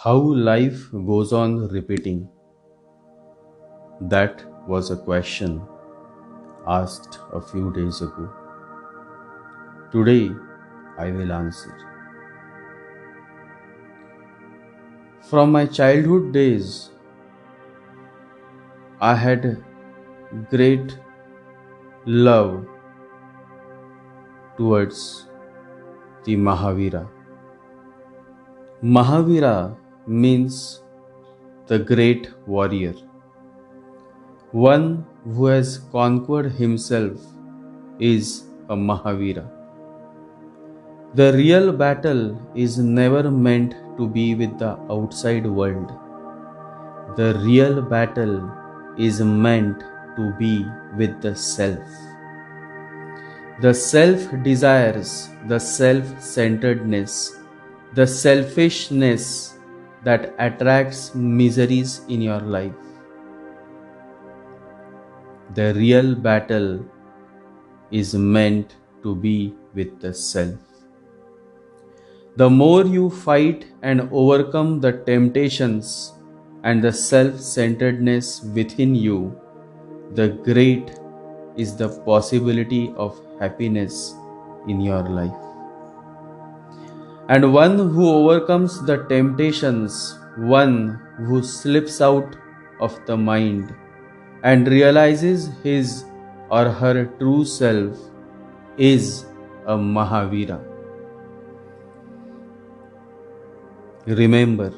How life goes on repeating. That was a question asked a few days ago. Today, I will answer. From my childhood days, I had great love towards the Mahavira. Mahavira means the great warrior, one who has conquered himself is a Mahavira. The real battle is never meant to be with the outside world. The real battle is meant to be with the self. The self desires, the self centeredness, the selfishness that attracts miseries in your life. The real battle is meant to be with the self. The more you fight and overcome the temptations and the self-centeredness within you, the great is the possibility of happiness in your life. And one who overcomes the temptations, one who slips out of the mind and realizes his or her true self is a Mahavira. Remember,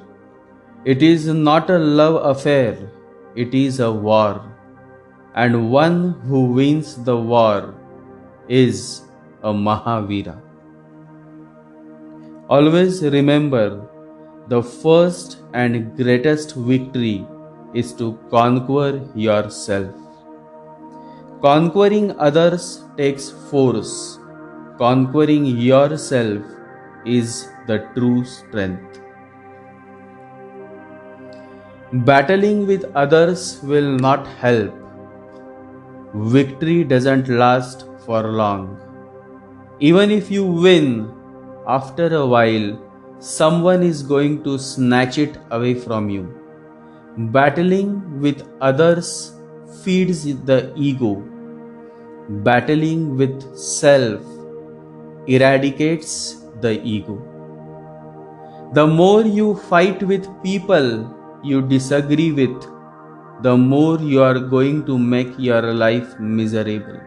it is not a love affair, it is a war. And one who wins the war is a Mahavira. Always remember, the first and greatest victory is to conquer yourself. Conquering others takes force. Conquering yourself is the true strength. Battling with others will not help. Victory doesn't last for long. Even if you win, after a while, someone is going to snatch it away from you. Battling with others feeds the ego. Battling with self eradicates the ego. The more you fight with people you disagree with, the more you are going to make your life miserable.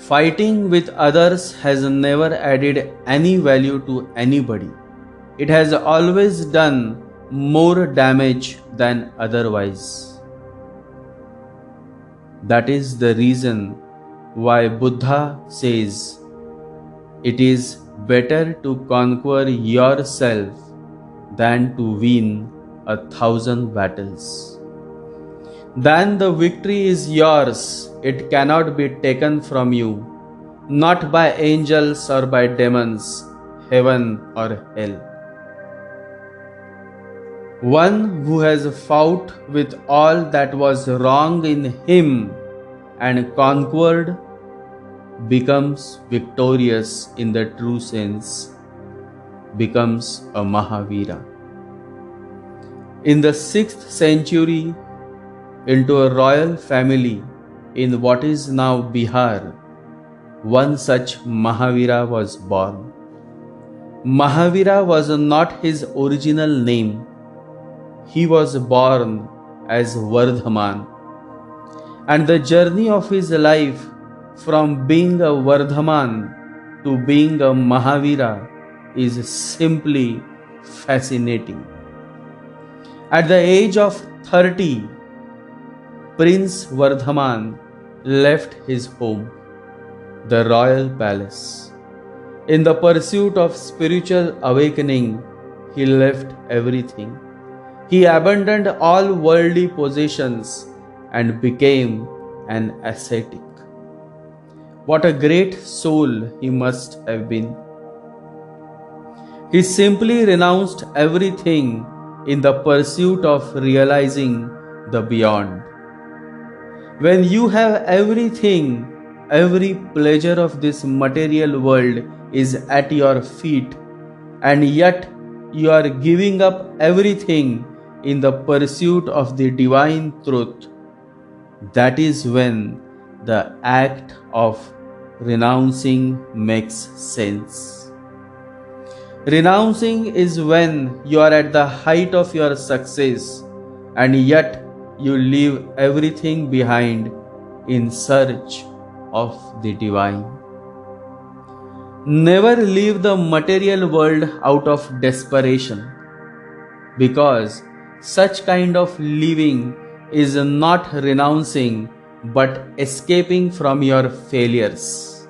Fighting with others has never added any value to anybody. It has always done more damage than otherwise. That is the reason why Buddha says it is better to conquer yourself than to win 1,000 battles. Then the victory is yours, it cannot be taken from you, not by angels or by demons, heaven or hell. One who has fought with all that was wrong in him and conquered becomes victorious in the true sense, becomes a Mahavira. In the 6th century, into a royal family in what is now Bihar, one such Mahavira was born. Mahavira was not his original name. He was born as Vardhaman. And the journey of his life from being a Vardhaman to being a Mahavira is simply fascinating. At the age of 30, Prince Vardhaman left his home, the royal palace. In the pursuit of spiritual awakening, he left everything. He abandoned all worldly possessions and became an ascetic. What a great soul he must have been. He simply renounced everything in the pursuit of realizing the beyond. When you have everything, every pleasure of this material world is at your feet, and yet you are giving up everything in the pursuit of the divine truth, that is when the act of renouncing makes sense. Renouncing is when you are at the height of your success and yet you leave everything behind in search of the divine. Never leave the material world out of desperation, because such kind of living is not renouncing but escaping from your failures.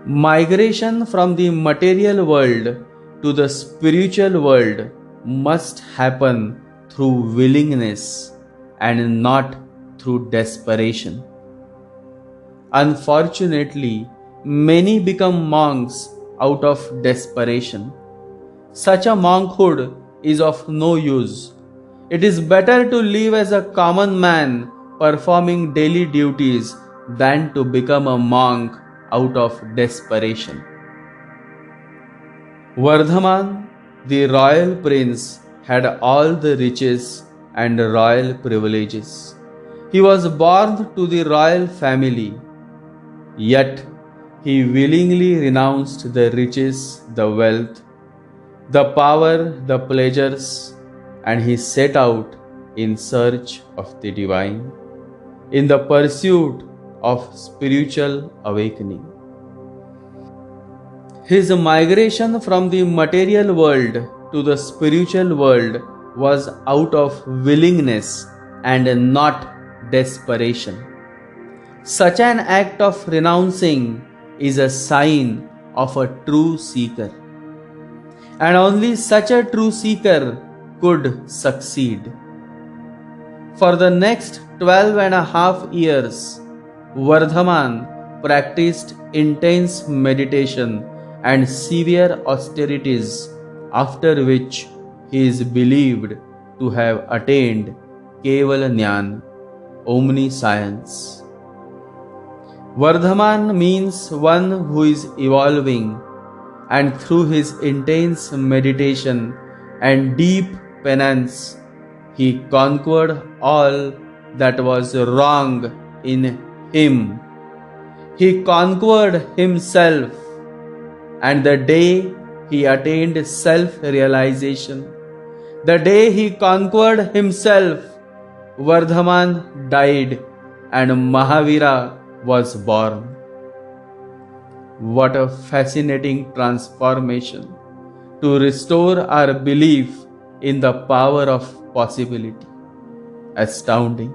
Migration from the material world to the spiritual world must happen through willingness and not through desperation. Unfortunately, many become monks out of desperation. Such a monkhood is of no use. It is better to live as a common man performing daily duties than to become a monk out of desperation. Vardhaman, the royal prince, had all the riches and royal privileges. He was born to the royal family, yet he willingly renounced the riches, the wealth, the power, the pleasures, and he set out in search of the divine, in the pursuit of spiritual awakening. His migration from the material world to the spiritual world was out of willingness and not desperation. Such an act of renouncing is a sign of a true seeker, and only such a true seeker could succeed. For the next 12.5 years, Vardhaman practiced intense meditation and severe austerities, after which he is believed to have attained Keval Jnana, omniscience. Vardhaman means one who is evolving, and through his intense meditation and deep penance, he conquered all that was wrong in him. He conquered himself, and the day he attained self-realization, the day he conquered himself, Vardhaman died and Mahavira was born. What a fascinating transformation to restore our belief in the power of possibility. Astounding.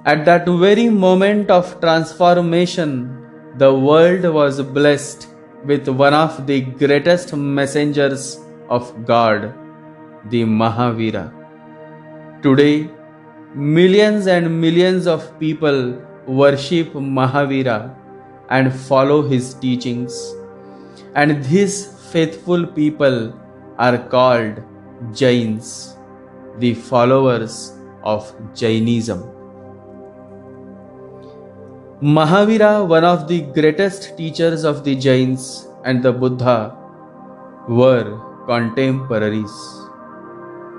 At that very moment of transformation, the world was blessed with one of the greatest messengers of God, the Mahavira. Today, millions and millions of people worship Mahavira and follow his teachings, and these faithful people are called Jains, the followers of Jainism. Mahavira, one of the greatest teachers of the Jains and the Buddha, were contemporaries.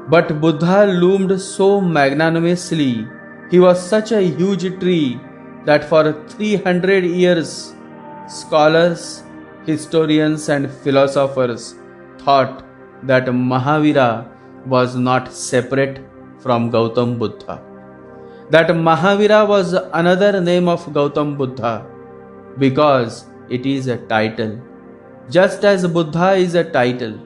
But Buddha loomed so magnanimously. He was such a huge tree that for 300 years, scholars, historians, and philosophers thought that Mahavira was not separate from Gautam Buddha, that Mahavira was another name of Gautam Buddha, because it is a title, just as Buddha is a title.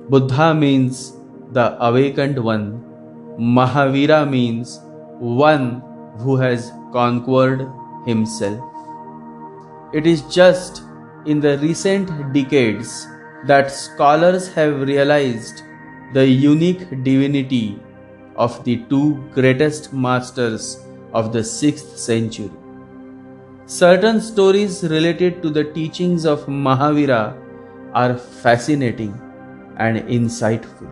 Buddha means the awakened one. Mahavira means one who has conquered himself. It is just in the recent decades that scholars have realized the unique divinity of the two greatest masters of the 6th century. Certain stories related to the teachings of Mahavira are fascinating and insightful.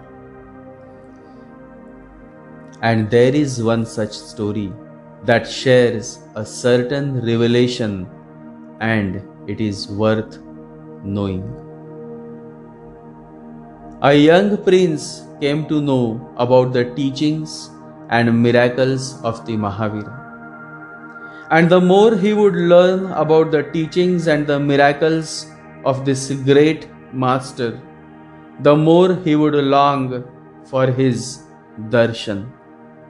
And there is one such story that shares a certain revelation, and it is worth knowing. A young prince came to know about the teachings and miracles of the Mahavira. And the more he would learn about the teachings and the miracles of this great master, the more he would long for his darshan,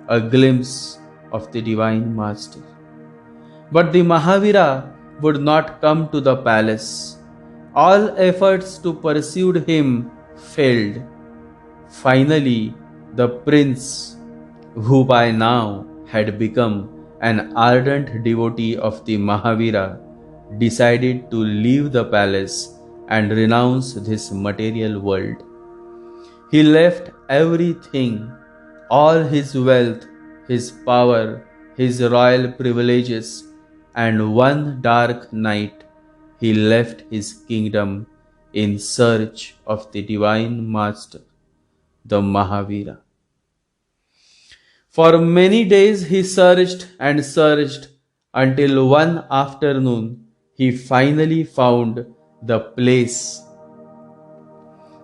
a glimpse of the divine master. But the Mahavira would not come to the palace. All efforts to pursue him failed. Finally, the prince, who by now had become an ardent devotee of the Mahavira, decided to leave the palace and renounce this material world. He left everything, all his wealth, his power, his royal privileges, and one dark night he left his kingdom in search of the divine master, the Mahavira. For many days he searched and searched until one afternoon he finally found the place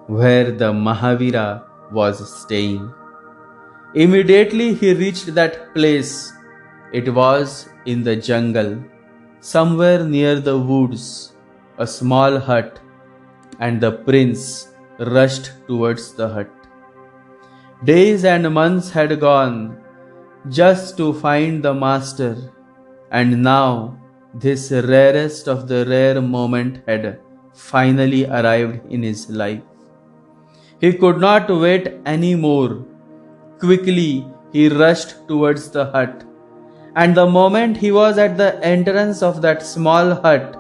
where the Mahavira was staying. Immediately he reached that place. It was in the jungle, somewhere near the woods, a small hut, and the prince rushed towards the hut. Days and months had gone just to find the master, and now this rarest of the rare moment had finally arrived in his life. He could not wait any more. Quickly he rushed towards the hut, and the moment he was at the entrance of that small hut,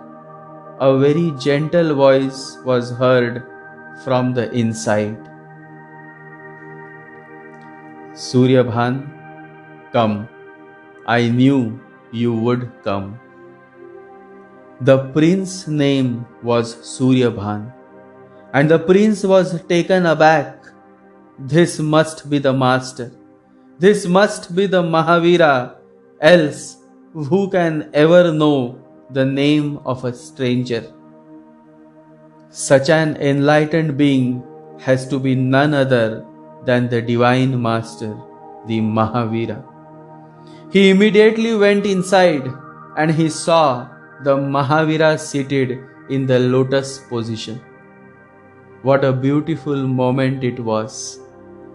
a very gentle voice was heard from the inside. Suryabhan, come. I knew you would come. The prince's name was Suryabhan, and the prince was taken aback. This must be the master. This must be the Mahavira. Else, who can ever know the name of a stranger? Such an enlightened being has to be none other than the divine master, the Mahavira. He immediately went inside and he saw the Mahavira seated in the lotus position. What a beautiful moment it was!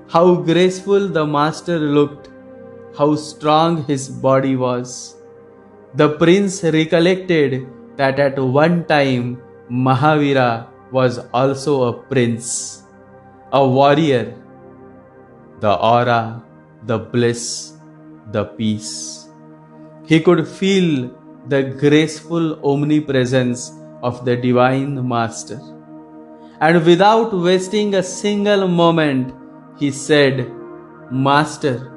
How graceful the master looked, how strong his body was. The prince recollected that at one time Mahavira was also a prince, a warrior. The aura, the bliss, the peace. He could feel the graceful omnipresence of the divine master. And without wasting a single moment, he said, Master,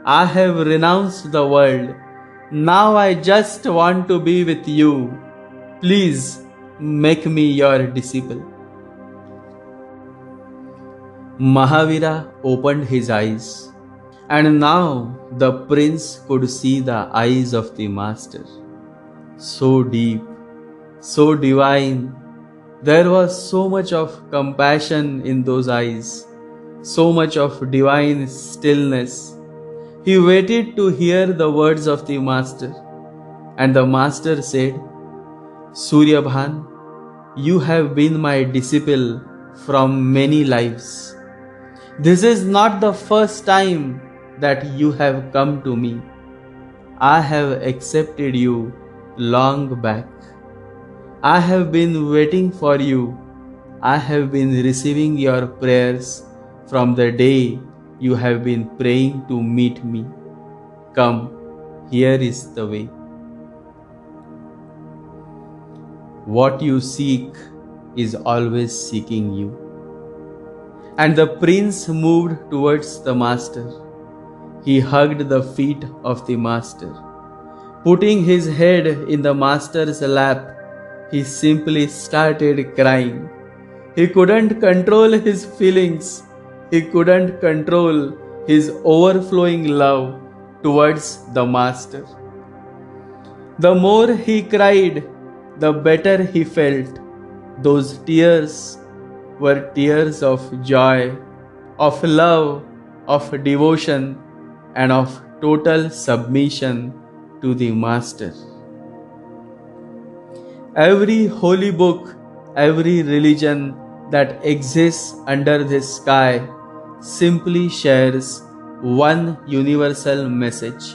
I have renounced the world. Now I just want to be with you. Please make me your disciple. Mahavira opened his eyes, and now the prince could see the eyes of the master. So deep, so divine. There was so much of compassion in those eyes, so much of divine stillness. He waited to hear the words of the master, and the master said, Suryabhan, you have been my disciple from many lives. This is not the first time that you have come to me. I have accepted you long back. I have been waiting for you. I have been receiving your prayers from the day you have been praying to meet me. Come, here is the way. What you seek is always seeking you. And the prince moved towards the master. He hugged the feet of the master. Putting his head in the master's lap, he simply started crying. He couldn't control his feelings. He couldn't control his overflowing love towards the master. The more he cried, the better he felt. Those tears were tears of joy, of love, of devotion, and of total submission to the Master. Every holy book, every religion that exists under this sky simply shares one universal message: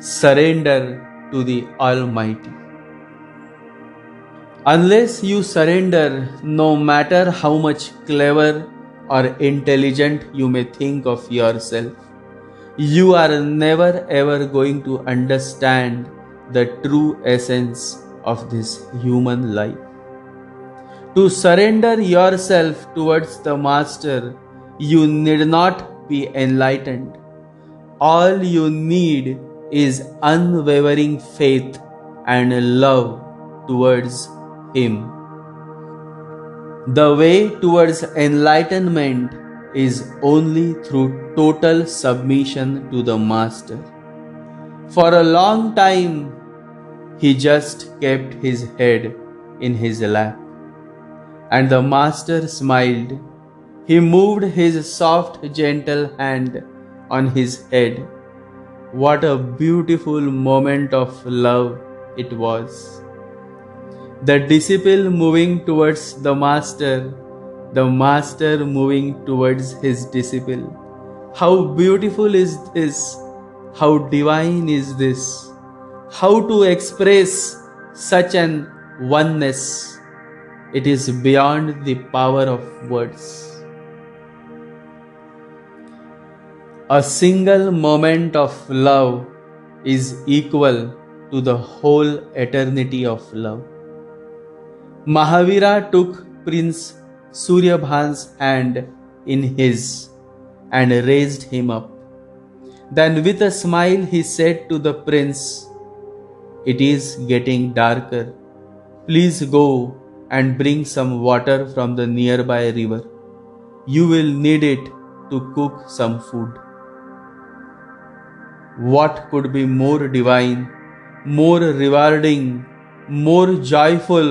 surrender to the Almighty. Unless you surrender, no matter how much clever or intelligent you may think of yourself, you are never ever going to understand the true essence of this human life. To surrender yourself towards the Master, you need not be enlightened. All you need is unwavering faith and love towards Him. The way towards enlightenment is only through total submission to the Master. For a long time, he just kept his head in his lap, and the Master smiled. He moved his soft, gentle hand on his head. What a beautiful moment of love it was. The disciple moving towards the Master moving towards his disciple. How beautiful is this? How divine is this? How to express such an oneness? It is beyond the power of words. A single moment of love is equal to the whole eternity of love. Mahavira took Prince Suryabhan's hand in his and raised him up. Then with a smile he said to the prince, "It is getting darker. Please go and bring some water from the nearby river. You will need it to cook some food." What could be more divine, more rewarding, more joyful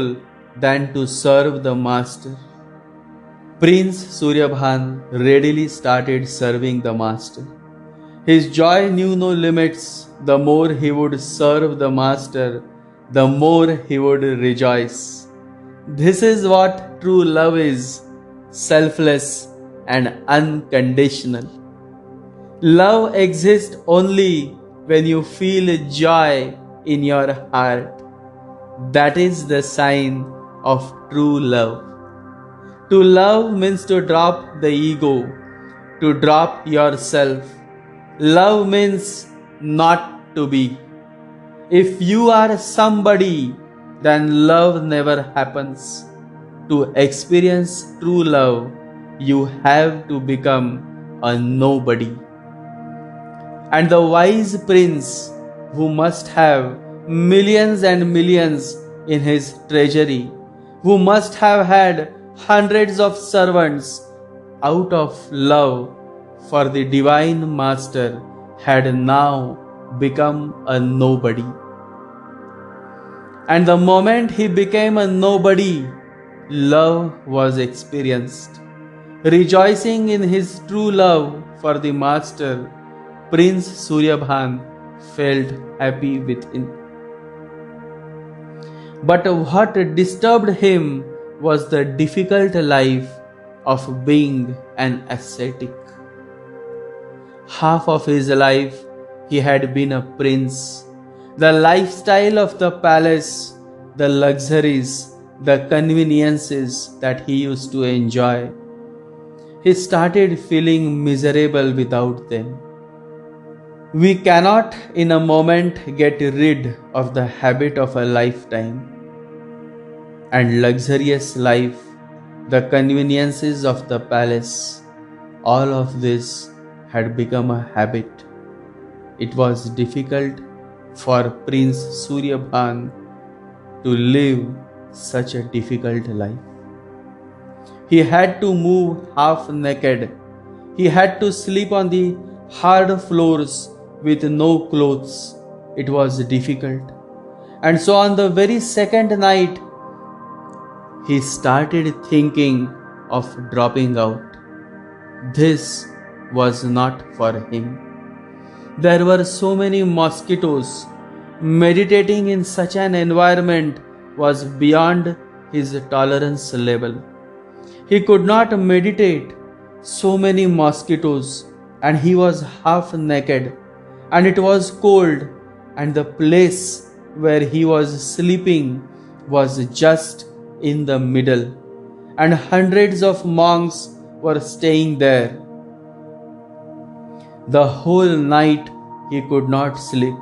than to serve the Master? Prince Suryabhan readily started serving the Master. His joy knew no limits. The more he would serve the Master, the more he would rejoice. This is what true love is: selfless and unconditional. Love exists only when you feel joy in your heart. That is the sign of true love. To love means to drop the ego, to drop yourself. Love means not to be. If you are somebody, then love never happens. To experience true love, you have to become a nobody. And the wise prince, who must have millions and millions in his treasury, who must have had hundreds of servants, out of love for the Divine Master, had now become a nobody. And the moment he became a nobody, love was experienced. Rejoicing in his true love for the Master, Prince Suryabhan felt happy within. But what disturbed him was the difficult life of being an ascetic. Half of his life he had been a prince. The lifestyle of the palace, the luxuries, the conveniences that he used to enjoy, he started feeling miserable without them. We cannot in a moment get rid of the habit of a lifetime. And luxurious life, the conveniences of the palace, all of this had become a habit. It was difficult for Prince Suryabhan to live such a difficult life. He had to move half naked. He had to sleep on the hard floors with no clothes. It was difficult. And so on the very second night, he started thinking of dropping out. This was not for him. There were so many mosquitoes. Meditating in such an environment was beyond his tolerance level. He could not meditate. So many mosquitoes, and he was half naked, and it was cold, and the place where he was sleeping was just in the middle, and hundreds of monks were staying there. The whole night he could not sleep.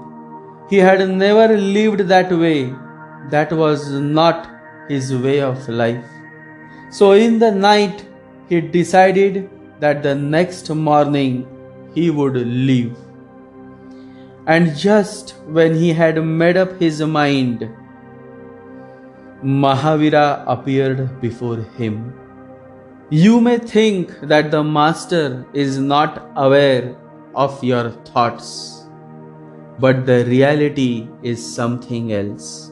He had never lived that way. That was not his way of life. So in the night he decided that the next morning he would leave. And just when he had made up his mind, Mahavira appeared before him. You may think that the master is not aware of your thoughts, but the reality is something else.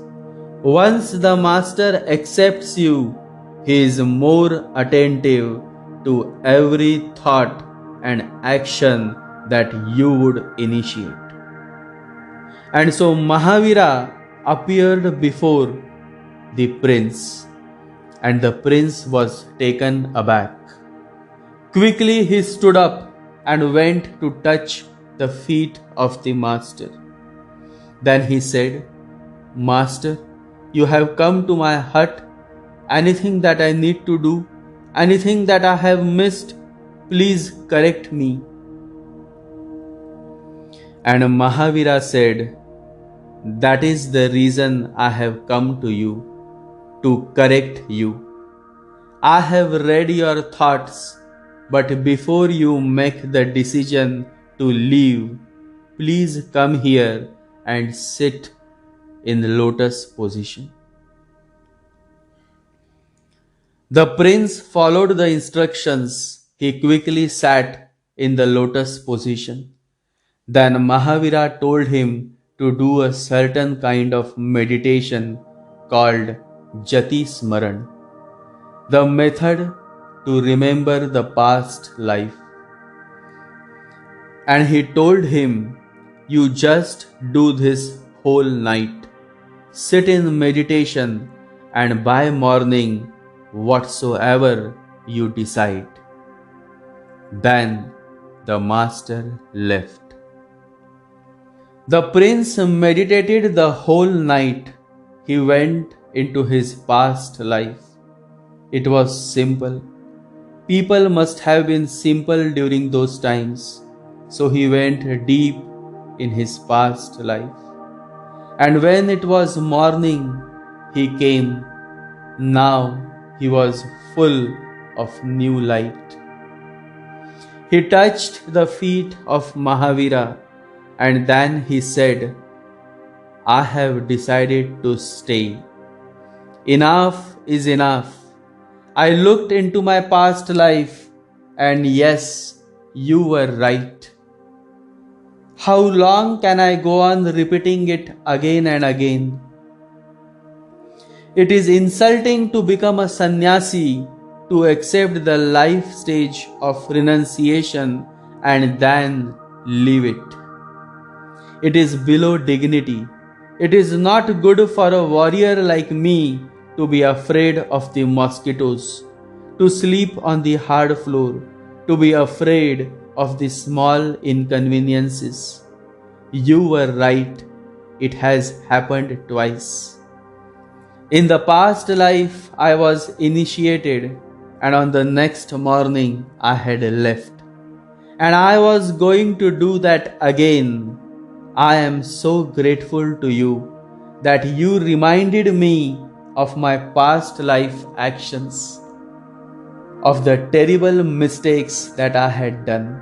Once the master accepts you, he is more attentive to every thought and action that you would initiate. And so Mahavira appeared before the prince, and the prince was taken aback. Quickly he stood up and went to touch the feet of the master. Then he said, Master, you have come to my hut. Anything that I need to do, anything that I have missed, please correct me. And Mahavira said, That is the reason I have come to you, to correct you. I have read your thoughts, but before you make the decision to leave, please come here and sit in the lotus position. The prince followed the instructions. He quickly sat in the lotus position. Then Mahavira told him to do a certain kind of meditation called Jati Smaran, the method to remember the past life. And he told him, you just do this whole night. Sit in meditation, and by morning, whatsoever you decide. Then the master left. The prince meditated the whole night. He went into his past life. It was simple. People must have been simple during those times. So he went deep in his past life. And when it was morning, he came. Now he was full of new light. He touched the feet of Mahavira, and then he said, I have decided to stay. Enough is enough. I looked into my past life, and yes, you were right. How long can I go on repeating it again and again? It is insulting to become a sannyasi, to accept the life stage of renunciation and then leave it. It is below dignity. It is not good for a warrior like me to be afraid of the mosquitoes, to sleep on the hard floor, to be afraid of the small inconveniences. You were right. It has happened twice. In the past life, I was initiated, and on the next morning, I had left. And I was going to do that again. I am so grateful to you that you reminded me of my past life actions, of the terrible mistakes that I had done.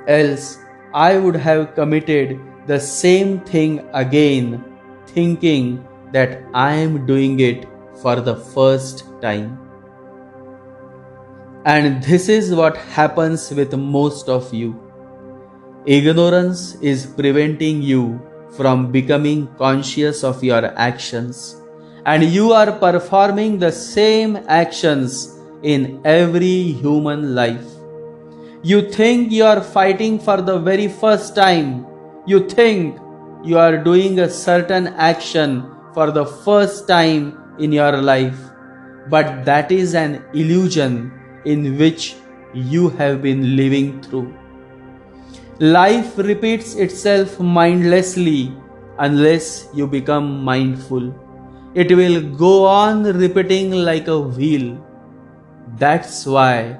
Else, I would have committed the same thing again, thinking that I am doing it for the first time. And this is what happens with most of you. Ignorance is preventing you from becoming conscious of your actions, and you are performing the same actions in every human life. You think you are fighting for the very first time. You think you are doing a certain action for the first time in your life. But that is an illusion in which you have been living through. Life repeats itself mindlessly unless you become mindful. It will go on repeating like a wheel. That's why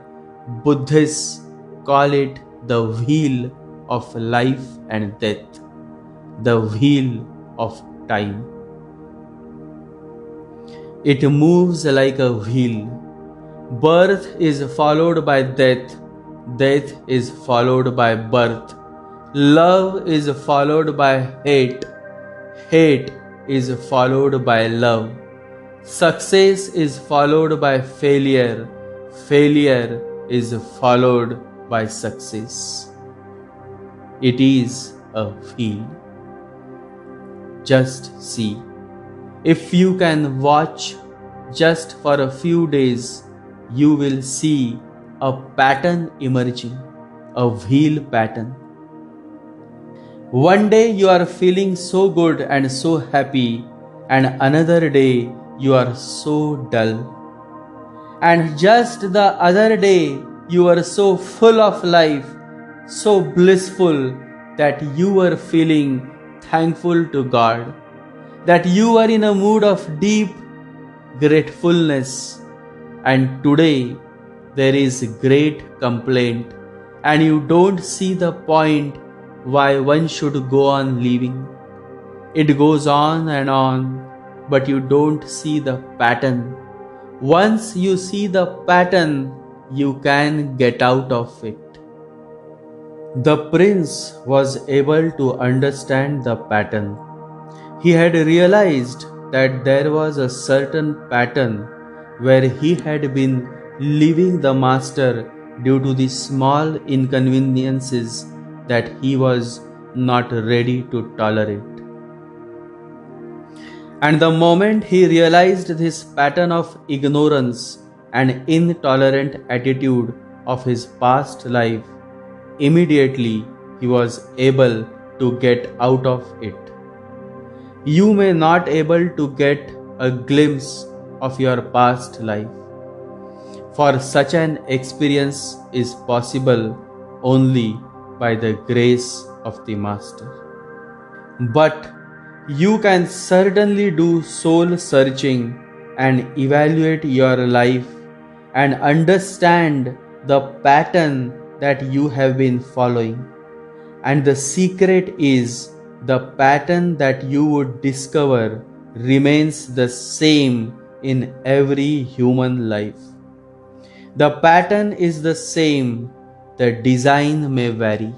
Buddhists call it the wheel of life and death, the wheel of time. It moves like a wheel. Birth is followed by death, death is followed by birth, love is followed by hate, hate is followed by love, success is followed by failure, failure is followed by success. It is a wheel. Just see. If you can watch just for a few days, you will see a pattern emerging, a wheel pattern. One day you are feeling so good and so happy, and another day you are so dull. And just the other day you were so full of life, so blissful that you were feeling thankful to God, that you were in a mood of deep gratefulness. And today there is great complaint, and you don't see the point why one should go on living. It goes on, but you don't see the pattern. Once you see the pattern, you can get out of it. The prince was able to understand the pattern. He had realized that there was a certain pattern where he had been leaving the master due to the small inconveniences that he was not ready to tolerate. And the moment he realized this pattern of ignorance and intolerant attitude of his past life, immediately he was able to get out of it. You may not able to get a glimpse of your past life, for such an experience is possible only by the grace of the Master. But you can certainly do soul searching and evaluate your life and understand the pattern that you have been following. And the secret is the pattern that you would discover remains the same in every human life. The pattern is the same, the design may vary.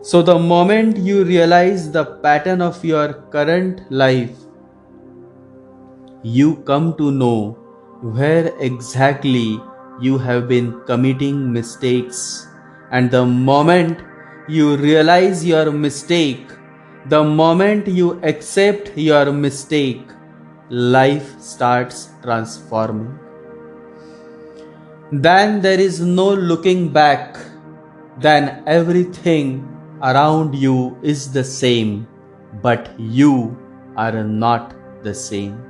So the moment you realize the pattern of your current life, you come to know where exactly you have been committing mistakes. And the moment you realize your mistake, the moment you accept your mistake, life starts transforming. Then there is no looking back. Then everything around you is the same, but you are not the same.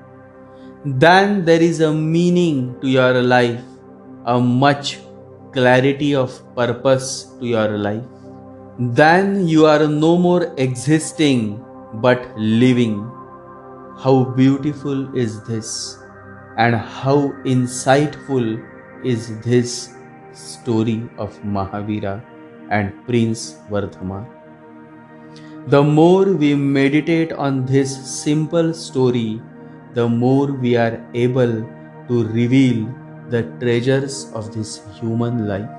Then there is a meaning to your life, a much clarity of purpose to your life. Then you are no more existing but living. How beautiful is this, and how insightful is this story of Mahavira and Prince Vardhaman. The more we meditate on this simple story, the more we are able to reveal the treasures of this human life.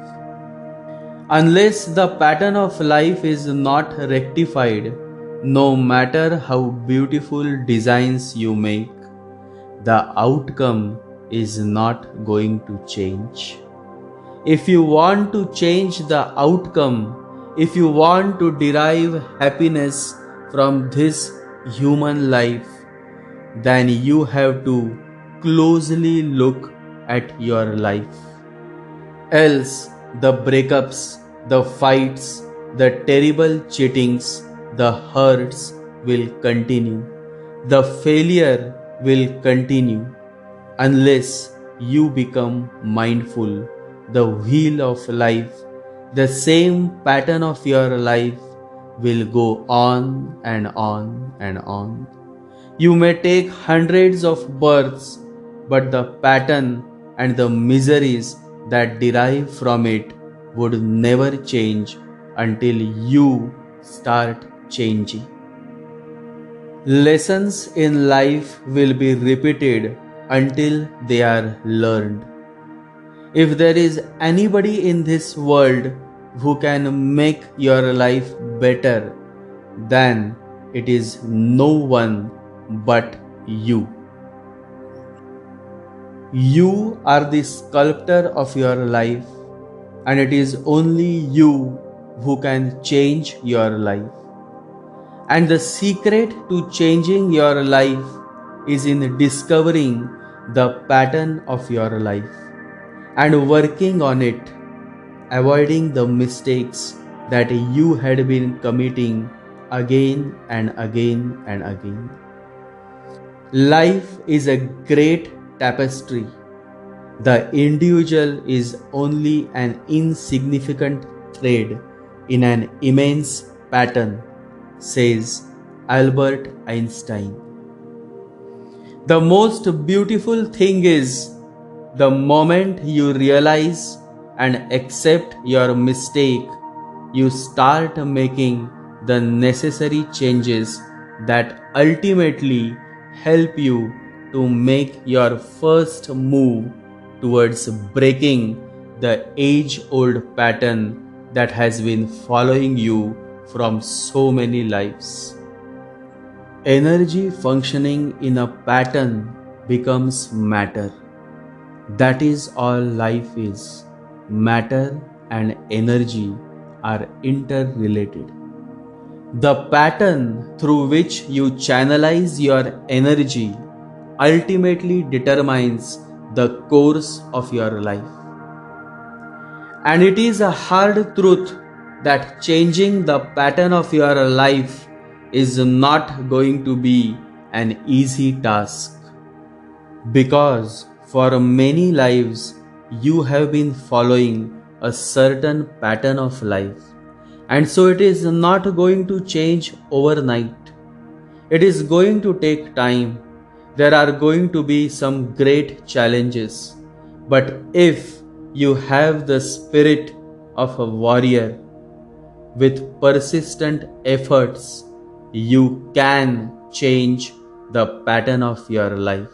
Unless the pattern of life is not rectified, no matter how beautiful designs you make, the outcome is not going to change. If you want to change the outcome, if you want to derive happiness from this human life, then you have to closely look at your life. Else, the breakups, the fights, the terrible cheatings, the hurts will continue. The failure will continue unless you become mindful. The wheel of life, the same pattern of your life will go on and on and on. You may take hundreds of births, but the pattern and the miseries that derive from it would never change until you start changing. Lessons in life will be repeated until they are learned. If there is anybody in this world who can make your life better, then it is no one but you. You are the sculptor of your life, and it is only you who can change your life. And the secret to changing your life is in discovering the pattern of your life and working on it, avoiding the mistakes that you had been committing again and again and again. Life is a great tapestry. The individual is only an insignificant thread in an immense pattern, says Albert Einstein. The most beautiful thing is the moment you realize and accept your mistake, you start making the necessary changes that ultimately help you to make your first move towards breaking the age-old pattern that has been following you from so many lives. Energy functioning in a pattern becomes matter. That is all life is. Matter and energy are interrelated. The pattern through which you channelize your energy ultimately determines the course of your life. And it is a hard truth that changing the pattern of your life is not going to be an easy task. Because for many lives you have been following a certain pattern of life, and so it is not going to change overnight. It is going to take time. There are going to be some great challenges. But if you have the spirit of a warrior with persistent efforts, you can change the pattern of your life.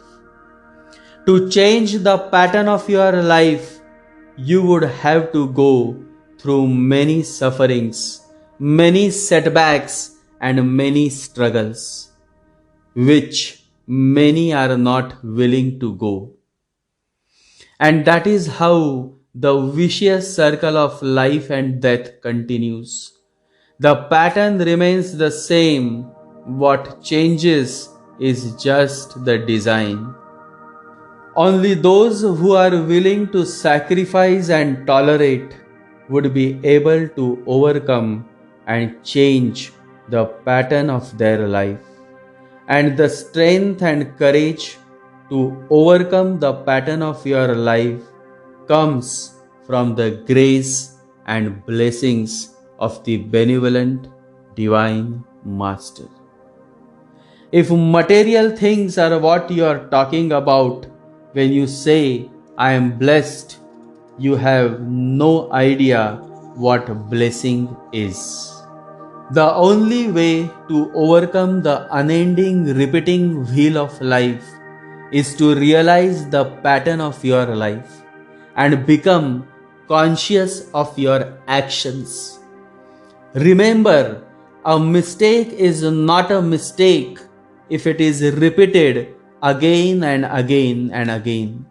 To change the pattern of your life, you would have to go through many sufferings, many setbacks, and many struggles, which many are not willing to go. And that is how the vicious circle of life and death continues. The pattern remains the same. What changes is just the design. Only those who are willing to sacrifice and tolerate would be able to overcome and change the pattern of their life. And the strength and courage to overcome the pattern of your life comes from the grace and blessings of the benevolent Divine Master. If material things are what you are talking about when you say, I am blessed, you have no idea what blessing is. The only way to overcome the unending repeating wheel of life is to realize the pattern of your life and become conscious of your actions. Remember, a mistake is not a mistake if it is repeated again and again and again.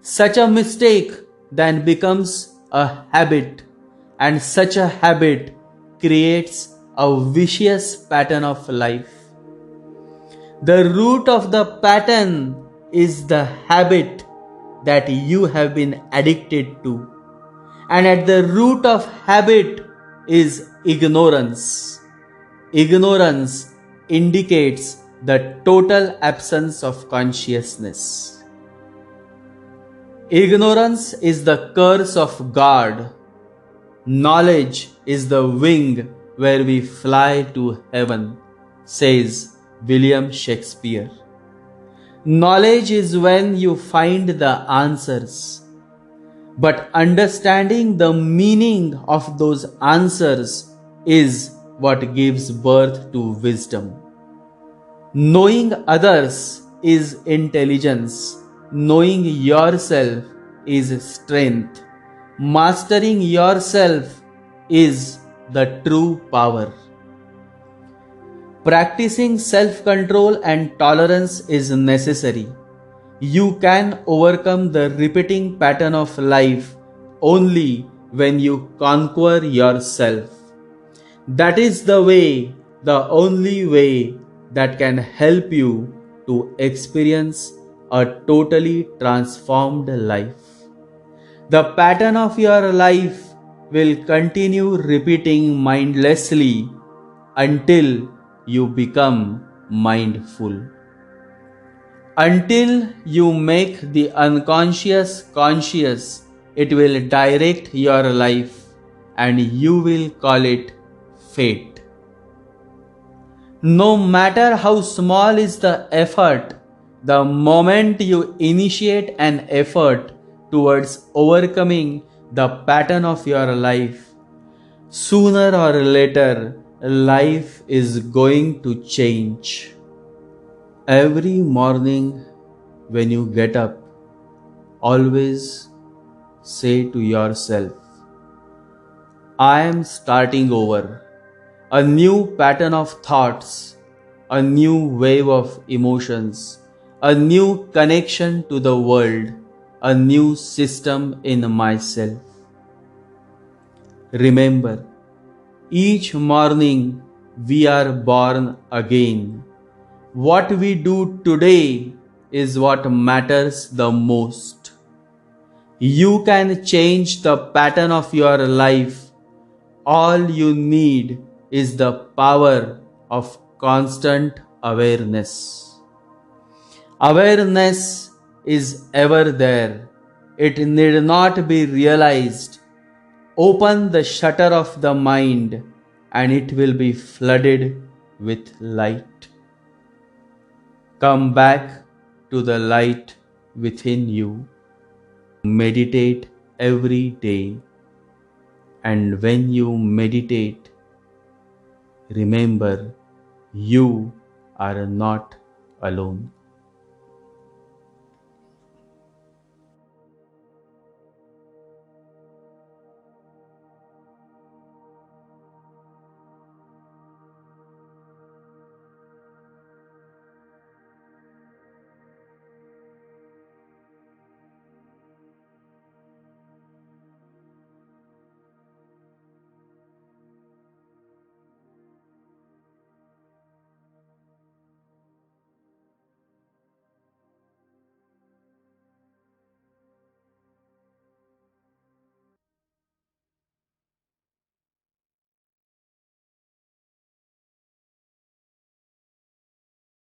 Such a mistake then becomes a habit, and such a habit creates a vicious pattern of life. The root of the pattern is the habit that you have been addicted to. And at the root of habit is ignorance. Ignorance indicates the total absence of consciousness. Ignorance is the curse of God. Knowledge is the wing where we fly to heaven, says William Shakespeare. Knowledge is when you find the answers, but understanding the meaning of those answers is what gives birth to wisdom. Knowing others is intelligence. Knowing yourself is strength. Mastering yourself is the true power. Practicing self-control and tolerance is necessary. You can overcome the repeating pattern of life only when you conquer yourself. That is the only way that can help you to experience a totally transformed life. The pattern of your life will continue repeating mindlessly until you become mindful. Until you make the unconscious conscious, it will direct your life and you will call it fate. No matter how small is the effort, the moment you initiate an effort towards overcoming the pattern of your life, sooner or later, life is going to change. Every morning when you get up, always say to yourself, I am starting over. A new pattern of thoughts, a new wave of emotions, a new connection to the world, a new system in myself. Remember, each morning we are born again. What we do today is what matters the most. You can change the pattern of your life. All you need is the power of constant awareness. Awareness is ever there. It need not be realized. Open the shutter of the mind and it will be flooded with light. Come back to the light within you. Meditate every day. And when you meditate, remember, you are not alone.